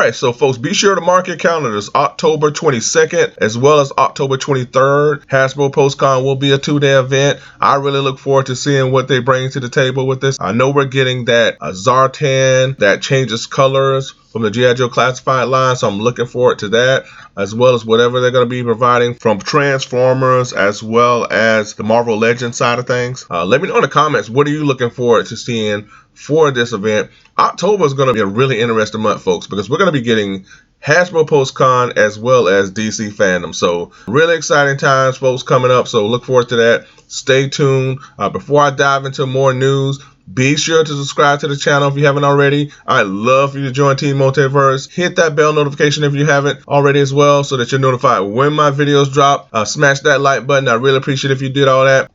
Alright, so folks, be sure to mark your calendars. October 22nd as well as October 23rd. Hasbro Postcon will be a 2-day event. I really look forward to seeing what they bring to the table with this. I know we're getting that Zartan that changes colors from the G.I. Joe Classified line, so I'm looking forward to that, as well as whatever they're going to be providing from Transformers as well as the Marvel Legends side of things. Let me know in the comments, what are you looking forward to seeing for this event? October is going to be a really interesting month, folks, because we're going to be getting Hasbro Postcon as well as DC Fandom. So really exciting times, folks, coming up. So look forward to that. Stay tuned. Before I dive into more news, be sure to subscribe to the channel if you haven't already. I'd love for you to join Team Multiverse. Hit that bell notification if you haven't already as well, so that you're notified when my videos drop. Smash that like button. I really appreciate it if you did all that.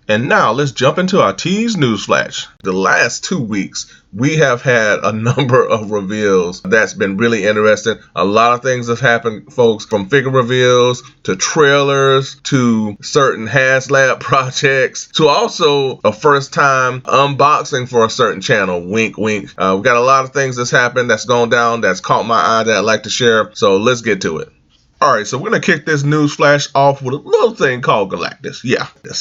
And now let's jump into our tease news flash. The last 2 weeks, we have had a number of reveals that's been really interesting. A lot of things have happened, folks, from figure reveals to trailers to certain HasLab projects to also a first time unboxing for a certain channel. Wink, wink. We got a lot of things that's happened, that's gone down, that's caught my eye that I'd like to share. So let's get to it. Alright, so we're going to kick this news flash off with a little thing called Galactus. Yeah, that's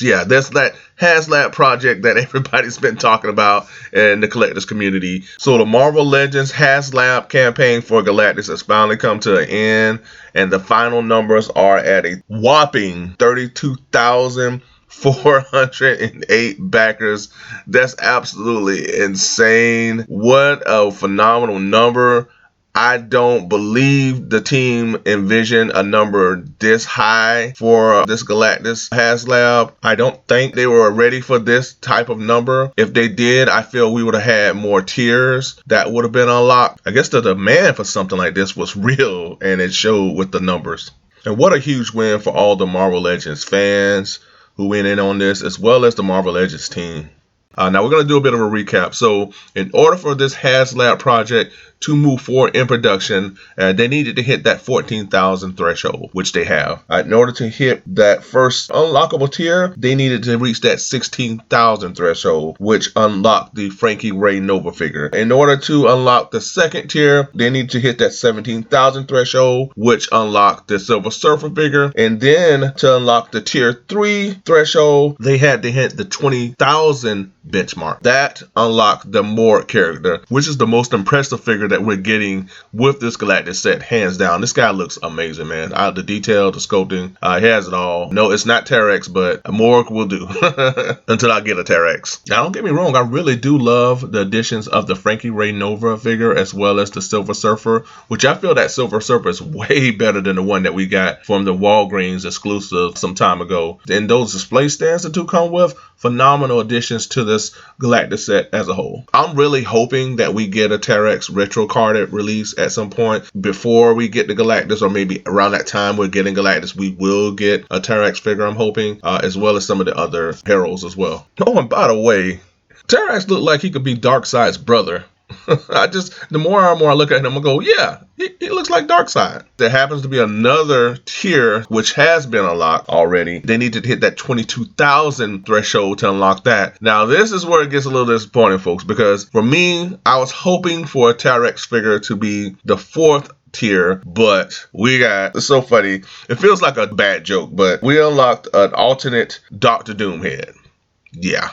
that HasLab project that everybody's been talking about in the collectors community. So the Marvel Legends HasLab campaign for Galactus has finally come to an end, and the final numbers are at a whopping 32,408 backers. That's absolutely insane. What a phenomenal number. I don't believe the team envisioned a number this high for this Galactus HasLab. I don't think they were ready for this type of number. If they did, I feel we would have had more tiers that would have been unlocked. I guess the demand for something like this was real, and it showed with the numbers. And what a huge win for all the Marvel Legends fans who went in on this, as well as the Marvel Legends team. Now we're going to do a bit of a recap. So in order for this HasLab project to move forward in production, they needed to hit that 14,000 threshold, which they have. In order to hit that first unlockable tier, they needed to reach that 16,000 threshold, which unlocked the Frankie Ray Nova figure. In order to unlock the second tier, they needed to hit that 17,000 threshold, which unlocked the Silver Surfer figure. And then to unlock the tier 3 threshold, they had to hit the 20,000 benchmark. That unlocked the Morg character, which is the most impressive figure that we're getting with this Galactus set, hands down. This guy looks amazing, man. The detail, the sculpting, he has it all. No, it's not T-Rex, but a Morg will do until I get a T-Rex. Now, don't get me wrong, I really do love the additions of the Frankie Ray Nova figure as well as the Silver Surfer, which I feel that Silver Surfer is way better than the one that we got from the Walgreens exclusive some time ago. And those display stands the two come with, phenomenal additions to this Galactus set as a whole. I'm really hoping that we get a T-Rex retro carded release at some point before we get the Galactus, or maybe around that time we're getting Galactus, we will get a T-Rex figure, I'm hoping, as well as some of the other heroes as well. Oh, and by the way, T-Rex looked like he could be Darkseid's brother. The more and more I look at him, I go, yeah, he looks like Darkseid. There happens to be another tier which has been unlocked already. They need to hit that 22,000 threshold to unlock that. Now, this is where it gets a little disappointing, folks, because for me, I was hoping for a T-Rex figure to be the 4th tier, but we got, it's so funny, it feels like a bad joke, but we unlocked an alternate Dr. Doom head. Yeah.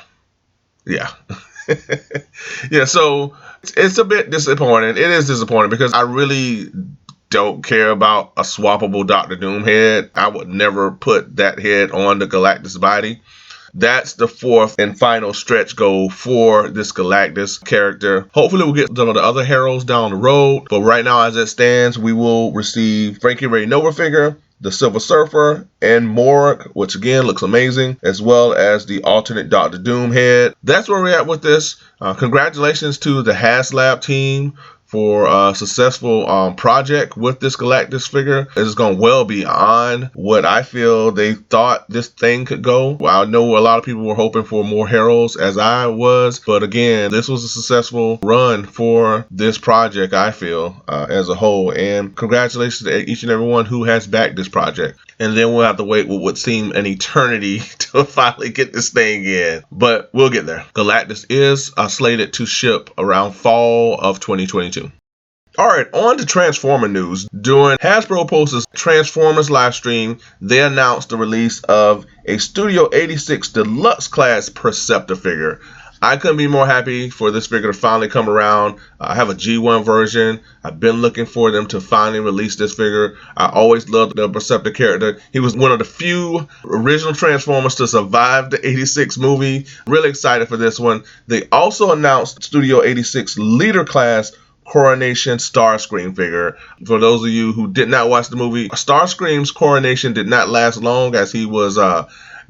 Yeah, so it's a bit disappointing. It is disappointing because I really don't care about a swappable Dr. Doom head. I would never put that head on the Galactus body. That's the 4th and final stretch goal for this Galactus character. Hopefully we'll get some of the other heroes down the road, but right now as it stands, we will receive Frankie Ray Nova figure, the Silver Surfer, and Morg, which again looks amazing, as well as the alternate Dr. Doom head. That's where we're at with this. Congratulations to the HasLab team for a successful project with this Galactus figure. It's gone well beyond what I feel they thought this thing could go. Well, I know a lot of people were hoping for more heroes, as I was, but again, this was a successful run for this project, I feel, as a whole. And congratulations to each and everyone who has backed this project. And then we'll have to wait what would seem an eternity to finally get this thing in. But we'll get there. Galactus is slated to ship around fall of 2022. Alright, on to Transformer news. During Hasbro Post's Transformers live stream, they announced the release of a Studio 86 Deluxe class Preceptor figure. I couldn't be more happy for this figure to finally come around. I have a G1 version. I've been looking for them to finally release this figure. I always loved the Preceptor character. He was one of the few original Transformers to survive the 86 movie. Really excited for this one. They also announced Studio 86 Leader Class Coronation Starscream figure. For those of you who did not watch the movie, Starscream's coronation did not last long, as he was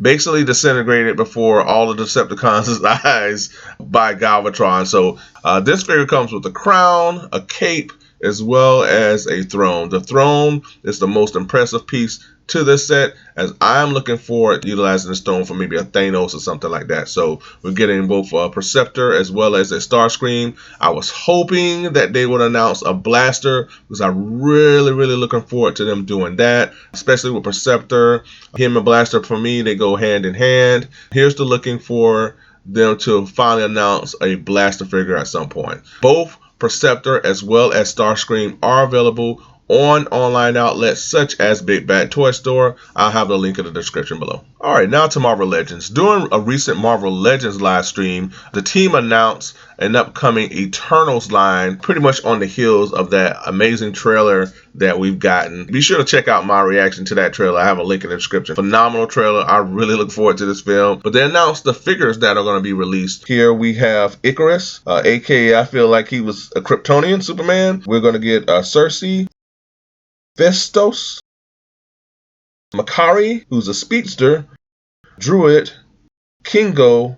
basically disintegrated before all of Decepticons' eyes by Galvatron. So this figure comes with a crown, a cape, as well as a throne. The throne is the most impressive piece to this set, as I'm looking forward to utilizing this throne for maybe a Thanos or something like that. So we're getting both a Preceptor as well as a Starscream. I was hoping that they would announce a blaster, because I'm really looking forward to them doing that, especially with Preceptor. Him and blaster, for me, they go hand in hand. Here's the looking for them to finally announce a blaster figure at some point. Both Preceptor as well as Starscream are available on online outlets such as Big Bad Toy Store. I'll have the link in the description below. Alright, now to Marvel Legends. During a recent Marvel Legends live stream, the team announced an upcoming Eternals line, pretty much on the heels of that amazing trailer that we've gotten. Be sure to check out my reaction to that trailer. I have a link in the description. Phenomenal trailer. I really look forward to this film. But they announced the figures that are going to be released. Here we have Icarus, aka I feel like he was a Kryptonian Superman. We're going to get Cersei, Festos, Makari, who's a speedster, Druid, Kingo,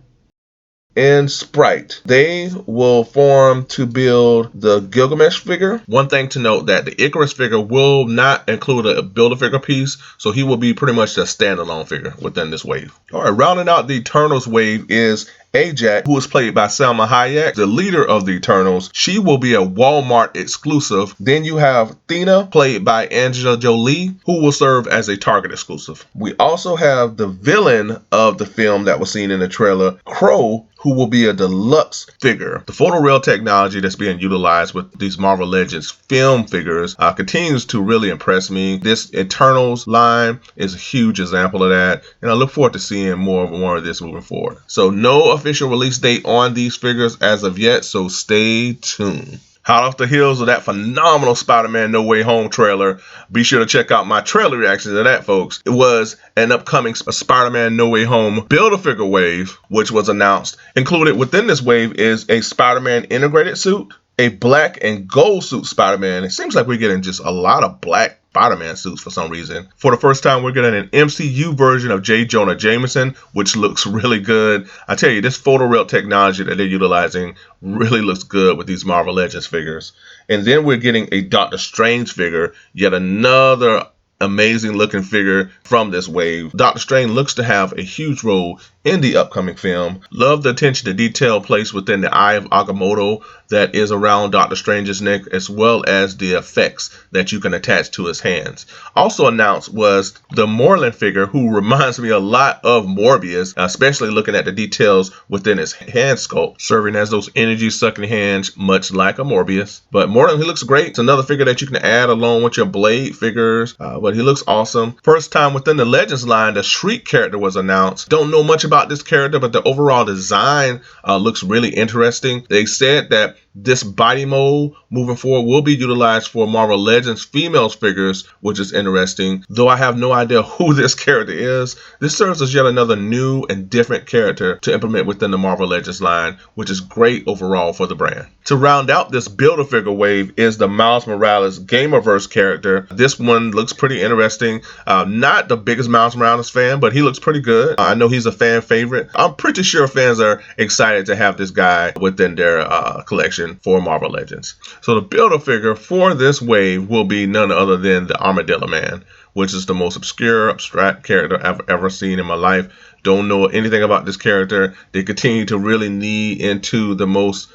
and Sprite. They will form to build the Gilgamesh figure. One thing to note, that the Icarus figure will not include a Build-A-Figure piece, so he will be pretty much a standalone figure within this wave. Alright, rounding out the Eternals wave is Ajax, who is played by Salma Hayek, the leader of the Eternals. She will be a Walmart exclusive. Then you have Thena, played by Angela Jolie, who will serve as a Target exclusive. We also have the villain of the film that was seen in the trailer, Crow, who will be a deluxe figure. The photoreal technology that's being utilized with these Marvel Legends film figures continues to really impress me. This Eternals line is a huge example of that, and I look forward to seeing more of this moving forward. So no official release date on these figures as of yet, so stay tuned. Hot off the heels of that phenomenal Spider-Man No Way Home trailer, be sure to check out my trailer reaction to that, folks. It was an upcoming Spider-Man No Way Home Build-A-Figure wave, which was announced. Included within this wave is a Spider-Man integrated suit, a black and gold suit Spider-Man. It seems like we're getting just a lot of black Spider-Man suits for some reason. For the first time, we're getting an MCU version of J. Jonah Jameson, which looks really good. I tell you, this photoreal technology that they're utilizing really looks good with these Marvel Legends figures. And then we're getting a Doctor Strange figure, yet another amazing looking figure from this wave. Doctor Strange looks to have a huge role in the upcoming film. Love the attention to detail placed within the Eye of Agamotto that is around Doctor Strange's neck, as well as the effects that you can attach to his hands. Also announced was the Morlun figure, who reminds me a lot of Morbius, especially looking at the details within his hand sculpt, serving as those energy sucking hands, much like a Morbius. But Morlun, he looks great. It's another figure that you can add along with your Blade figures, but he looks awesome. First time within the Legends line, the Shriek character was announced. Don't know much about this character, but the overall design looks really interesting. They said that this body mold moving forward will be utilized for Marvel Legends females figures, which is interesting. Though I have no idea who this character is, this serves as yet another new and different character to implement within the Marvel Legends line, which is great overall for the brand. To round out this Build-A-Figure wave is the Miles Morales Gamerverse character. This one looks pretty interesting. Not the biggest Miles Morales fan, but he looks pretty good. I know he's a fan favorite. I'm pretty sure fans are excited to have this guy within their collection for Marvel Legends. So the Build-A-Figure for this wave will be none other than the Armadillo Man, which is the most obscure, abstract character I've ever seen in my life. Don't know anything about this character. They continue to really key into the most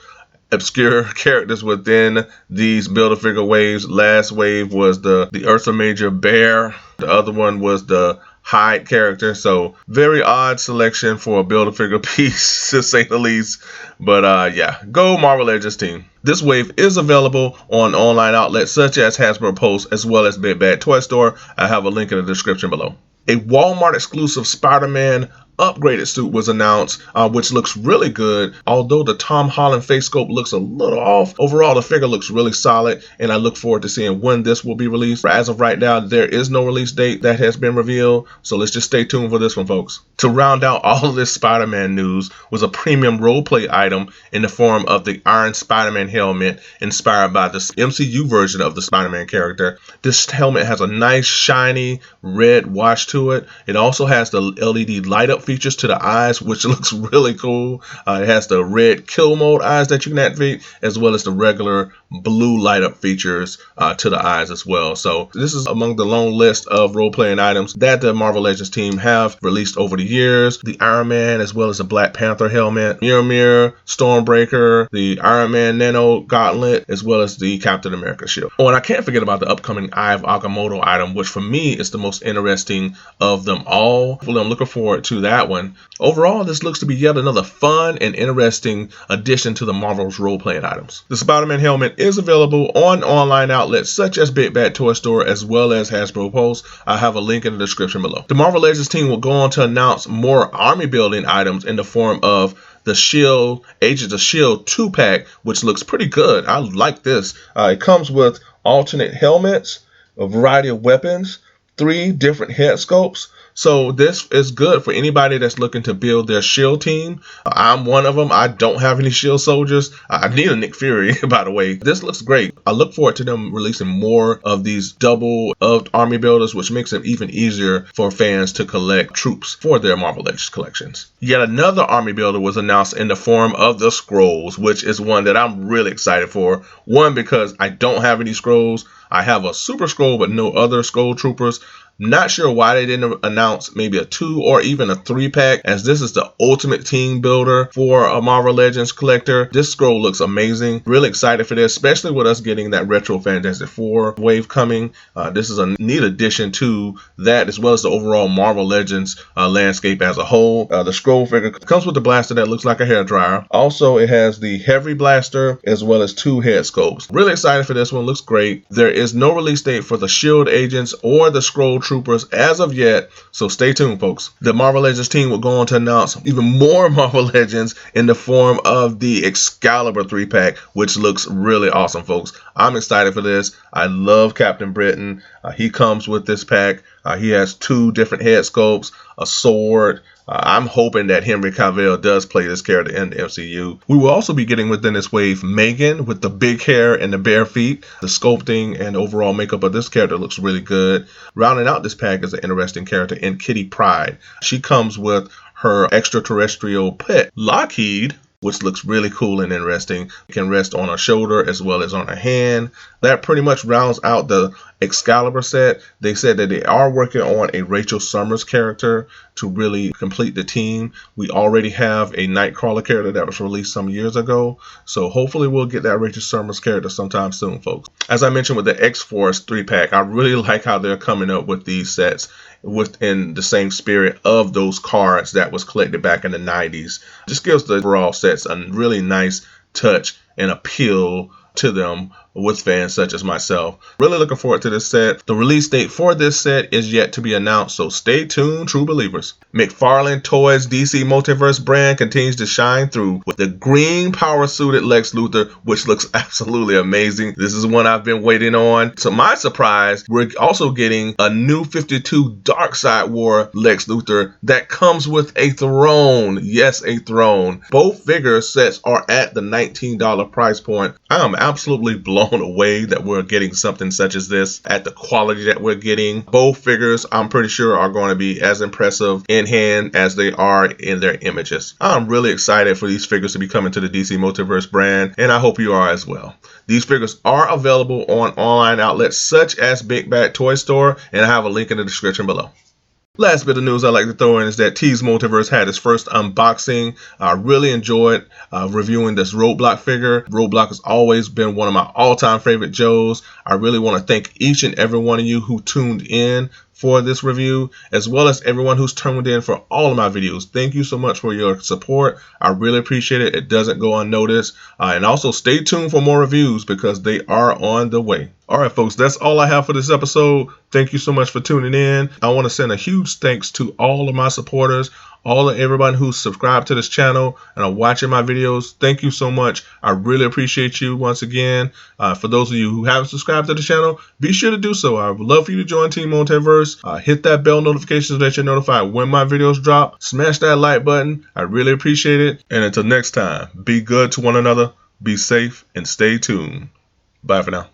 obscure characters within these Build-A-Figure waves. Last wave was the Ursa Major Bear. The other one was the hide character. So very odd selection for a Build-A-Figure piece, to say the least. But yeah, go Marvel Legends team. This wave is available on online outlets such as Hasbro Post as well as Big Bad Toy Store. I have a link in the description below. A Walmart exclusive Spider-Man upgraded suit was announced, which looks really good. Although the Tom Holland face sculpt looks a little off, overall the figure looks really solid, and I look forward to seeing when this will be released. As of right now, there is no release date that has been revealed, so let's just stay tuned for this one, folks. To round out all of this Spider-Man news was a premium roleplay item in the form of the Iron Spider-Man helmet, inspired by the MCU version of the Spider-Man character. This helmet has a nice shiny red wash to it. It also has the LED light up features to the eyes, which looks really cool. It has the red kill mode eyes that you can activate, as well as the regular blue light up features to the eyes as well. So this is among the long list of role-playing items that the Marvel Legends team have released over the years. The Iron Man, as well as the Black Panther helmet, Mirror, Stormbreaker, the Iron Man Nano Gauntlet, as well as the Captain America shield. Oh, and I can't forget about the upcoming Eye of Agamotto item, which for me is the most interesting of them all. I'm looking forward to that one. Overall, this looks to be yet another fun and interesting addition to the Marvel's role-playing items. The Spider-Man helmet is available on online outlets such as Big Bad Toy Store as well as Hasbro Post. I have a link in the description below. The Marvel Legends team will go on to announce more army building items in the form of the Shield, Agents of Shield 2-pack, which looks pretty good. I like this. It comes with alternate helmets, a variety of weapons, 3 different head sculpts. So this is good for anybody that's looking to build their shield team. I'm one of them. I don't have any shield soldiers. I need a Nick Fury, by the way. This looks great. I look forward to them releasing more of these double army builders, which makes it even easier for fans to collect troops for their Marvel Legends collections. Yet another army builder was announced in the form of the Scrolls, which is one that I'm really excited for. One, because I don't have any Scrolls. I have a Super Scroll, but no other Scroll Troopers. Not sure why they didn't announce maybe a 2 or even a 3-pack, as this is the ultimate team builder for a Marvel Legends collector. This scroll looks amazing. Really excited for this, especially with us getting that Retro Fantastic Four wave coming. This is a neat addition to that, as well as the overall Marvel Legends landscape as a whole. The scroll figure comes with the blaster that looks like a hairdryer. Also, it has the heavy blaster as well as 2 head sculpts. Really excited for this one. Looks great. There is no release date for the Shield agents or the Scroll Troopers as of yet, so stay tuned, folks. The Marvel Legends team will go on to announce even more Marvel Legends in the form of the Excalibur 3-pack, which looks really awesome, folks. I'm excited for this. I love Captain Britain. He comes with this pack. He has 2 different head sculpts, a sword. I'm hoping that Henry Cavill does play this character in the MCU. We will also be getting within this wave Megan with the big hair and the bare feet. The sculpting and overall makeup of this character looks really good. Rounding out this pack is an interesting character in Kitty Pryde. She comes with her extraterrestrial pet, Lockheed, which looks really cool and interesting. It can rest on her shoulder as well as on her hand. That pretty much rounds out the Excalibur set. They said that they are working on a Rachel Summers character to really complete the team. We already have a Nightcrawler character that was released some years ago, so hopefully we'll get that Rachel Summers character sometime soon, folks. As I mentioned with the X-Force 3-pack, I really like how they're coming up with these sets within the same spirit of those cards that was collected back in the 90s. Just gives the overall sets a really nice touch and appeal to them with fans such as myself. Really looking forward to this set. The release date for this set is yet to be announced, so stay tuned, true believers. McFarlane Toys DC Multiverse brand continues to shine through with the green power-suited Lex Luthor, which looks absolutely amazing. This is one I've been waiting on. To my surprise, we're also getting a new 52 Darkseid War Lex Luthor that comes with a throne. Yes, a throne. Both figure sets are at the $19 price point. I am absolutely blown away that we're getting something such as this at the quality that we're getting. Both figures, I'm pretty sure, are going to be as impressive in hand as they are in their images. I'm really excited for these figures to be coming to the DC Multiverse brand, and I hope you are as well. These figures are available on online outlets such as Big Bad Toy Store, and I have a link in the description below. Last bit of news I'd like to throw in is that Tease Multiverse had its first unboxing. I really enjoyed reviewing this Roadblock figure. Roadblock has always been one of my all-time favorite Joes. I really want to thank each and every one of you who tuned in for this review, as well as everyone who's tuned in for all of my videos. Thank you so much for your support. I really appreciate it. It doesn't go unnoticed. And also stay tuned for more reviews because they are on the way. All right, folks, that's all I have for this episode. Thank you so much for tuning in. I want to send a huge thanks to all of my supporters, all of everyone who's subscribed to this channel and are watching my videos. Thank you so much. I really appreciate you once again. For those of you who haven't subscribed to the channel, be sure to do so. I would love for you to join Team Multiverse. Hit that bell notification so that you're notified when my videos drop. Smash that like button. I really appreciate it. And until next time, be good to one another, be safe, and stay tuned. Bye for now.